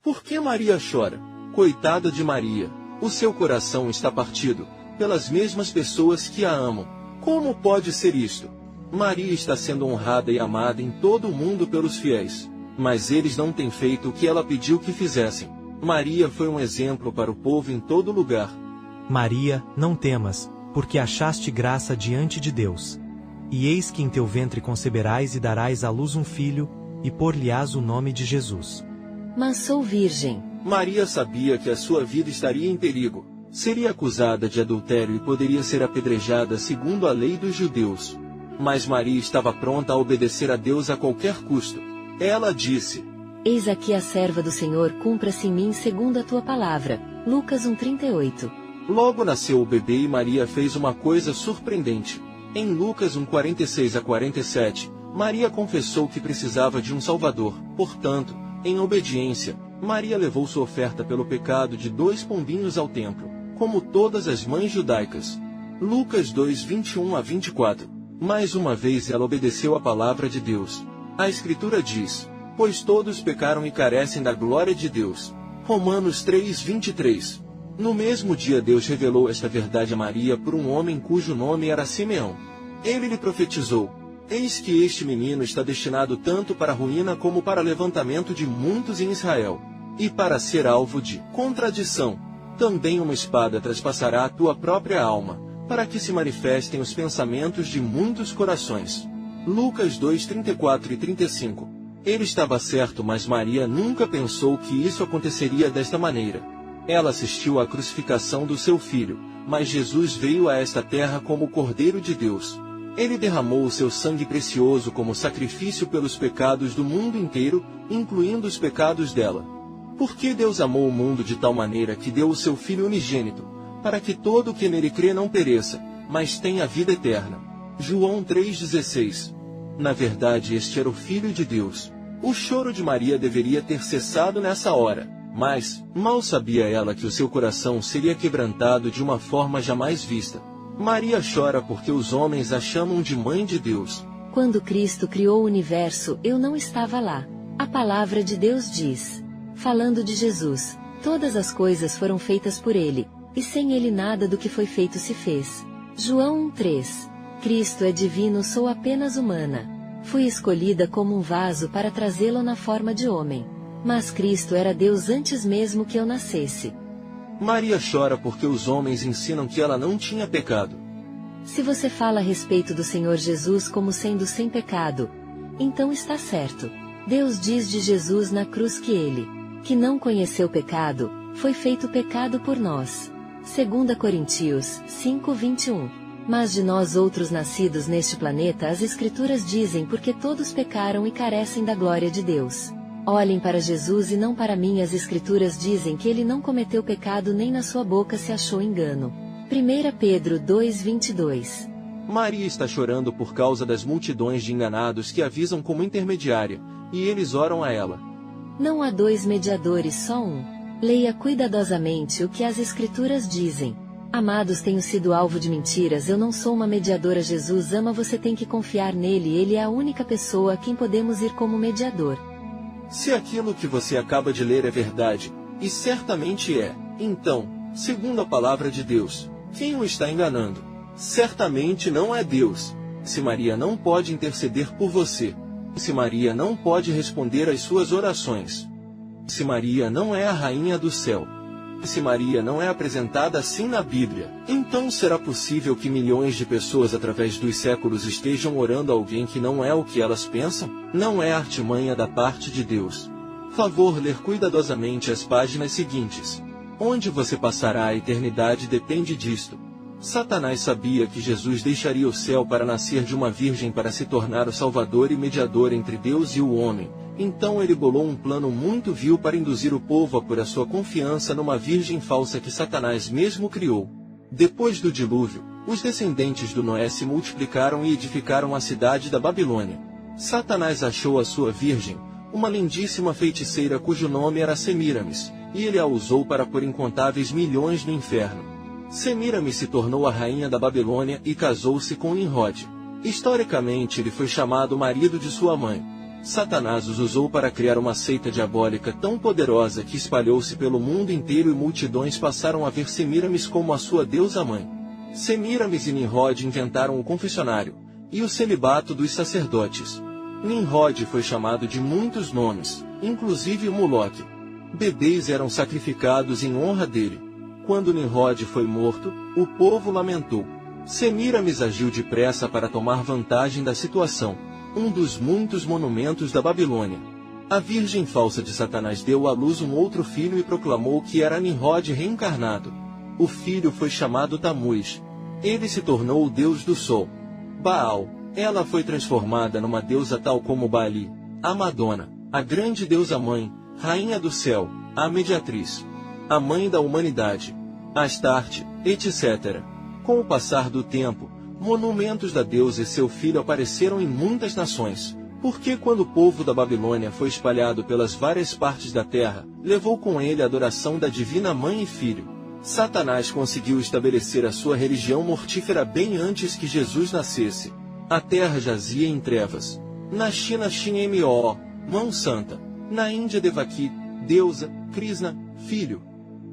Por que Maria chora? Coitada de Maria, o seu coração está partido, pelas mesmas pessoas que a amam. Como pode ser isto? Maria está sendo honrada e amada em todo o mundo pelos fiéis, mas eles não têm feito o que ela pediu que fizessem. Maria foi um exemplo para o povo em todo lugar. Maria, não temas, porque achaste graça diante de Deus. E eis que em teu ventre conceberás e darás à luz um filho, e por-lhe-ás o nome de Jesus. Mas sou virgem. Maria sabia que a sua vida estaria em perigo. Seria acusada de adultério e poderia ser apedrejada segundo a lei dos judeus. Mas Maria estava pronta a obedecer a Deus a qualquer custo. Ela disse: Eis aqui a serva do Senhor, cumpra-se em mim segundo a tua palavra. Lucas 1:38. Logo nasceu o bebê e Maria fez uma coisa surpreendente. Em Lucas 1:46-47, Maria confessou que precisava de um Salvador. Portanto, em obediência, Maria levou sua oferta pelo pecado de 2 pombinhos ao templo, como todas as mães judaicas. Lucas 2:21-24. Mais uma vez ela obedeceu à palavra de Deus. A Escritura diz: pois todos pecaram e carecem da glória de Deus. Romanos 3:23. No mesmo dia Deus revelou esta verdade a Maria por um homem cujo nome era Simeão. Ele lhe profetizou: eis que este menino está destinado tanto para a ruína como para o levantamento de muitos em Israel, e para ser alvo de contradição. Também uma espada traspassará a tua própria alma, para que se manifestem os pensamentos de muitos corações. Lucas 2:34-35. Ele estava certo, mas Maria nunca pensou que isso aconteceria desta maneira. Ela assistiu à crucificação do seu filho, mas Jesus veio a esta terra como o Cordeiro de Deus. Ele derramou o seu sangue precioso como sacrifício pelos pecados do mundo inteiro, incluindo os pecados dela. Porque Deus amou o mundo de tal maneira que deu o seu Filho unigênito, para que todo o que nele crê não pereça, mas tenha vida eterna. João 3,16. Na verdade, este era o Filho de Deus. O choro de Maria deveria ter cessado nessa hora, mas, mal sabia ela que o seu coração seria quebrantado de uma forma jamais vista. Maria chora porque os homens a chamam de Mãe de Deus. Quando Cristo criou o universo, eu não estava lá. A palavra de Deus diz, falando de Jesus: todas as coisas foram feitas por ele, e sem ele nada do que foi feito se fez. João 1:3. Cristo é divino, sou apenas humana. Fui escolhida como um vaso para trazê-lo na forma de homem. Mas Cristo era Deus antes mesmo que eu nascesse. Maria chora porque os homens ensinam que ela não tinha pecado. Se você fala a respeito do Senhor Jesus como sendo sem pecado, então está certo. Deus diz de Jesus na cruz que ele, que não conheceu pecado, foi feito pecado por nós. 2 Coríntios 5:21. Mas de nós outros nascidos neste planeta as Escrituras dizem porque todos pecaram e carecem da glória de Deus. Olhem para Jesus e não para mim. As Escrituras dizem que ele não cometeu pecado, nem na sua boca se achou engano. 1 Pedro 2:22. Maria está chorando por causa das multidões de enganados que a visam como intermediária, e eles oram a ela. Não há 2 mediadores, só um. Leia cuidadosamente o que as Escrituras dizem. Amados, tenho sido alvo de mentiras, eu não sou uma mediadora. Jesus ama, você tem que confiar nele, ele é a única pessoa a quem podemos ir como mediador. Se aquilo que você acaba de ler é verdade, e certamente é, então, segundo a palavra de Deus, quem o está enganando? Certamente não é Deus. Se Maria não pode interceder por você, se Maria não pode responder às suas orações, se Maria não é a rainha do céu, se Maria não é apresentada assim na Bíblia, então será possível que milhões de pessoas através dos séculos estejam orando a alguém que não é o que elas pensam? Não é artimanha da parte de Deus. Favor ler cuidadosamente as páginas seguintes. Onde você passará a eternidade depende disto. Satanás sabia que Jesus deixaria o céu para nascer de uma virgem para se tornar o Salvador e mediador entre Deus e o homem. Então ele bolou um plano muito vil para induzir o povo a pôr a sua confiança numa virgem falsa que Satanás mesmo criou. Depois do dilúvio, os descendentes do Noé se multiplicaram e edificaram a cidade da Babilônia. Satanás achou a sua virgem, uma lindíssima feiticeira cujo nome era Semíramis, e ele a usou para pôr incontáveis milhões no inferno. Semíramis se tornou a rainha da Babilônia e casou-se com Nimrod. Historicamente ele foi chamado marido de sua mãe. Satanás os usou para criar uma seita diabólica tão poderosa que espalhou-se pelo mundo inteiro e multidões passaram a ver Semíramis como a sua deusa-mãe. Semíramis e Nimrod inventaram o confessionário e o celibato dos sacerdotes. Nimrod foi chamado de muitos nomes, inclusive Moloque. Bebês eram sacrificados em honra dele. Quando Nimrod foi morto, o povo lamentou. Semíramis agiu depressa para tomar vantagem da situação, um dos muitos monumentos da Babilônia. A virgem falsa de Satanás deu à luz um outro filho e proclamou que era Nimrod reencarnado. O filho foi chamado Tamuz. Ele se tornou o deus do sol. Baal. Ela foi transformada numa deusa tal como Baali, a Madonna, a grande deusa-mãe, rainha do céu, a mediatriz, a mãe da humanidade, Astarte, etc. Com o passar do tempo, monumentos da deusa e seu filho apareceram em muitas nações, porque quando o povo da Babilônia foi espalhado pelas várias partes da terra, levou com ele a adoração da divina mãe e filho. Satanás conseguiu estabelecer a sua religião mortífera bem antes que Jesus nascesse. A terra jazia em trevas. Na China Shin-Mo, mão santa. Na Índia Devaki, deusa, Krishna, filho.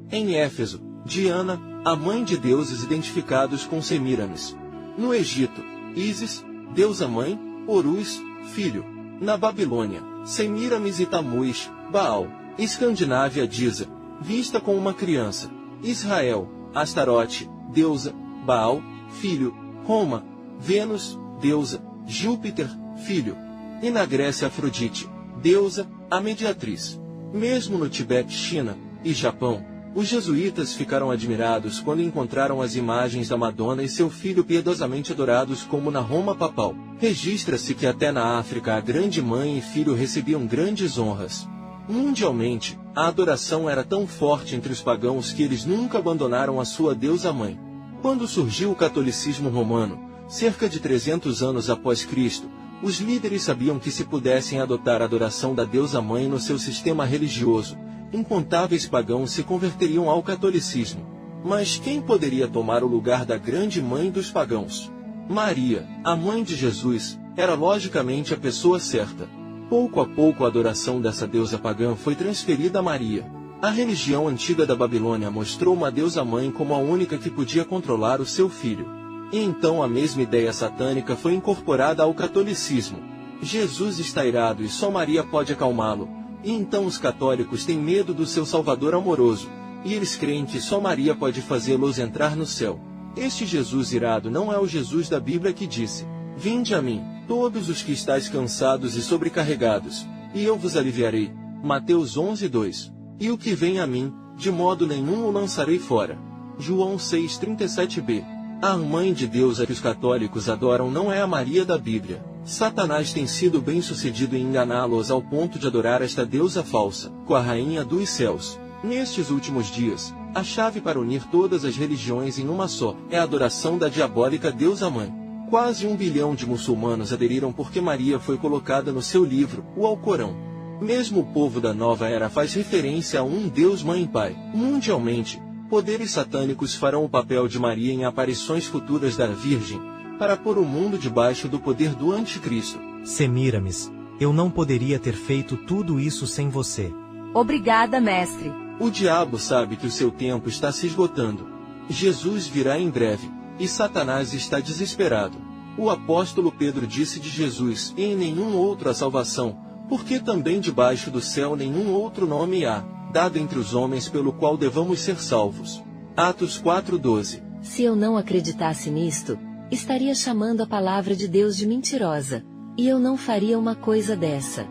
Em Éfeso, Diana, a mãe de deuses identificados com Semíramis. No Egito, Ísis, deusa-mãe, Horus, filho. Na Babilônia, Semíramis e Tamuz, Baal. Escandinávia Disa, vista com uma criança. Israel, Astarote, deusa, Baal, filho. Roma, Vênus, deusa, Júpiter, filho. E na Grécia Afrodite, deusa, a mediatriz. Mesmo no Tibete, China e Japão, os jesuítas ficaram admirados quando encontraram as imagens da Madonna e seu filho piedosamente adorados como na Roma papal. Registra-se que até na África a grande mãe e filho recebiam grandes honras. Mundialmente, a adoração era tão forte entre os pagãos que eles nunca abandonaram a sua deusa-mãe. Quando surgiu o catolicismo romano, cerca de 300 anos após Cristo, os líderes sabiam que se pudessem adotar a adoração da deusa-mãe no seu sistema religioso, incontáveis pagãos se converteriam ao catolicismo. Mas quem poderia tomar o lugar da grande mãe dos pagãos? Maria, a mãe de Jesus, era logicamente a pessoa certa. Pouco a pouco a adoração dessa deusa pagã foi transferida a Maria. A religião antiga da Babilônia mostrou uma deusa-mãe como a única que podia controlar o seu filho. E então a mesma ideia satânica foi incorporada ao catolicismo. Jesus está irado e só Maria pode acalmá-lo. E então os católicos têm medo do seu Salvador amoroso, e eles creem que só Maria pode fazê-los entrar no céu. Este Jesus irado não é o Jesus da Bíblia que disse: "Vinde a mim, todos os que estáis cansados e sobrecarregados, e eu vos aliviarei." Mateus 11:2. E o que vem a mim, de modo nenhum o lançarei fora. João 6:37b. A mãe de Deus a que os católicos adoram não é a Maria da Bíblia. Satanás tem sido bem-sucedido em enganá-los ao ponto de adorar esta deusa falsa, com a rainha dos céus. Nestes últimos dias, a chave para unir todas as religiões em uma só é a adoração da diabólica deusa-mãe. Quase 1 bilhão de muçulmanos aderiram porque Maria foi colocada no seu livro, o Alcorão. Mesmo o povo da nova era faz referência a um Deus Mãe e Pai. Mundialmente, poderes satânicos farão o papel de Maria em aparições futuras da Virgem, para pôr o mundo debaixo do poder do Anticristo. Semíramis, eu não poderia ter feito tudo isso sem você. Obrigada, mestre. O diabo sabe que o seu tempo está se esgotando. Jesus virá em breve, e Satanás está desesperado. O apóstolo Pedro disse de Jesus: "Em nenhum outro há salvação, porque também debaixo do céu nenhum outro nome há, dado entre os homens pelo qual devamos ser salvos." Atos 4:12. Se eu não acreditasse nisto, estaria chamando a palavra de Deus de mentirosa, e eu não faria uma coisa dessa.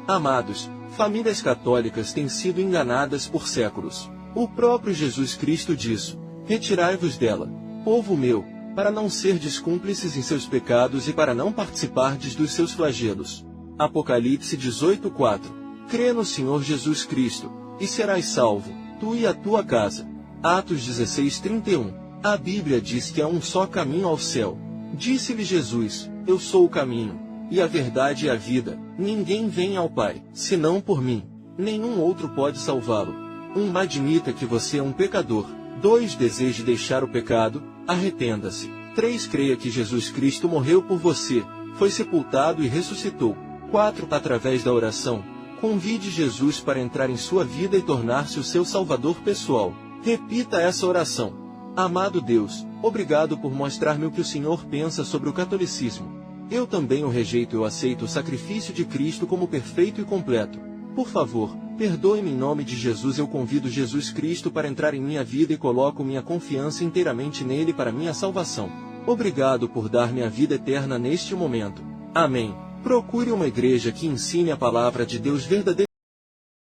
Amados, famílias católicas têm sido enganadas por séculos. O próprio Jesus Cristo disse: "Retirai-vos dela, povo meu, para não serdes cúmplices em seus pecados e para não participardes dos seus flagelos." Apocalipse 18:4. Crê no Senhor Jesus Cristo, e serás salvo, tu e a tua casa. Atos 16:31. A Bíblia diz que há um só caminho ao céu. Disse-lhe Jesus: "Eu sou o caminho, e a verdade e a vida. Ninguém vem ao Pai, senão por mim. Nenhum outro pode salvá-lo." 1. Admita que você é um pecador. 2. Deseje deixar o pecado, arrependa-se. 3. Creia que Jesus Cristo morreu por você, foi sepultado e ressuscitou. 4. Através da oração, convide Jesus para entrar em sua vida e tornar-se o seu Salvador pessoal. Repita essa oração. Amado Deus, obrigado por mostrar-me o que o Senhor pensa sobre o catolicismo. Eu também o rejeito e aceito o sacrifício de Cristo como perfeito e completo. Por favor, perdoe-me em nome de Jesus. Eu convido Jesus Cristo para entrar em minha vida e coloco minha confiança inteiramente nele para minha salvação. Obrigado por dar-me a vida eterna neste momento. Amém. Procure uma igreja que ensine a palavra de Deus verdadeiramente.